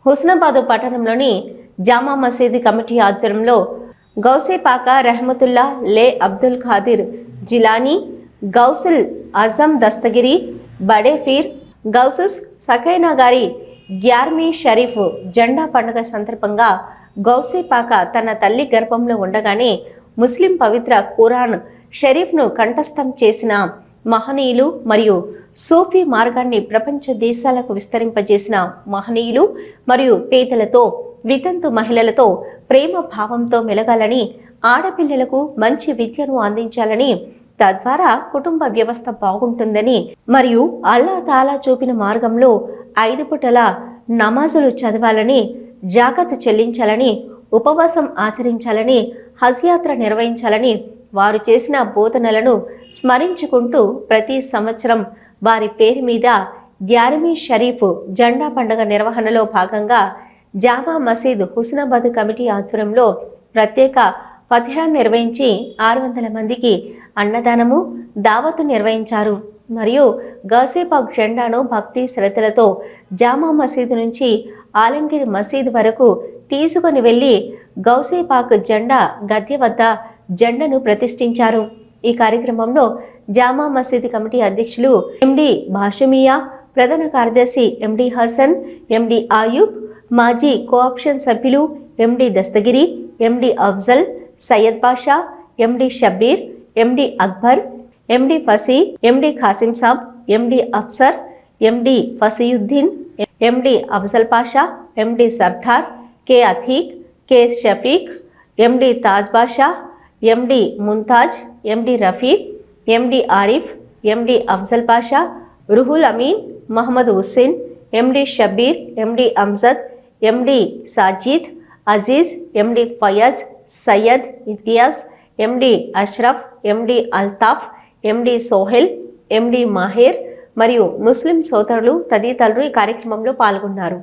హుస్నాబాద్ పట్టణంలోని జామా మసీద్ కమిటీ ఆధ్వర్యంలో గౌసేపాక రెహమతుల్లా లే అబ్దుల్ ఖాదిర్ జిలానీ, గౌసుల్ అజం దస్తగిరి, బడేఫీర్, గౌసుస్ సకైనా గారి 11వ షరీఫ్ జెండా పండుగ సందర్భంగా గౌసేపాక తన తల్లి గర్భంలో ఉండగానే ముస్లిం పవిత్ర ఖురాన్ షరీఫ్ను కంఠస్థం చేసిన మహనీయులు మరియు సూఫీ మార్గాన్ని ప్రపంచ దేశాలకు విస్తరింపజేసిన మహనీయులు మరియు పేదలతో వితంతు మహిళలతో ప్రేమ భావంతో మెలగాలని, ఆడపిల్లలకు మంచి విద్యను అందించాలని, తద్వారా కుటుంబ వ్యవస్థ బాగుంటుందని మరియు అల్లా తాలా చూపిన మార్గంలో 5 పూటల నమాజులు చదవాలని, జాకత్ చెల్లించాలని, ఉపవాసం ఆచరించాలని, హజ్ యాత్ర నిర్వహించాలని వారు చేసిన బోధనలను స్మరించుకుంటూ ప్రతి సంవత్సరం వారి పేరు మీద 11వ షరీఫ్ జెండా పండుగ నిర్వహణలో భాగంగా జామా మసీద్ హుస్నాబాద్ కమిటీ ఆధ్వర్యంలో ప్రత్యేక ఫతిహాను నిర్వహించి 600 మందికి అన్నదానము, దావతు నిర్వహించారు. మరియు గౌసేపాక్ జెండాను భక్తి శ్రద్ధలతో జామా మసీద్ నుంచి ఆలంగిర్ మసీద్ వరకు తీసుకుని వెళ్లి గౌసేపాక్ జెండా గద్దె వద్ద జెండాను ప్రతిష్ఠించారు. ఈ కార్యక్రమంలో జామా మసీద్ కమిటీ అధ్యక్షులు ఎండి భాషమియా, ప్రధాన కార్యదర్శి ఎండి హసన్, ఎండి ఆయూబ్, మాజీ కోఆప్షన్ సభ్యులు ఎండి దస్తగిరి, ఎండి అఫ్జల్, సయ్యద్ బాషా, ఎండి షబ్బీర్, ఎండి అక్బర్, ఎండి ఫసీ, ఎండి ఖాసిం సాబ్, ఎండి అఫ్సర్, ఎండి ఫసీయుద్దీన్, ఎండి అఫ్జల్ పాషా, ఎండి సర్దార్, కె అథీక్, కె షఫీక్, ఎండి తాజ్ బాషా, ఎండి ముంతాజ్, ఎండి రఫీ, ఎండి ఆరిఫ్, ఎండి అఫ్జల్ పాషా, రుహుల్ అమీన్, మహమ్మద్ హుస్సేన్, ఎండి షబ్బీర్, ఎండి అమ్జద్, ఎండి సాజిద్, అజీజ్, ఎండి ఫయాజ్, సయ్యద్ ఇంతియాజ్, ఎండి అష్రఫ్, ఎండి అల్తాఫ్, ఎండి సోహెల్, ఎండి మాహేర్ మరియు ముస్లిం సోదరులు తదితరులు ఈ కార్యక్రమంలో పాల్గొన్నారు.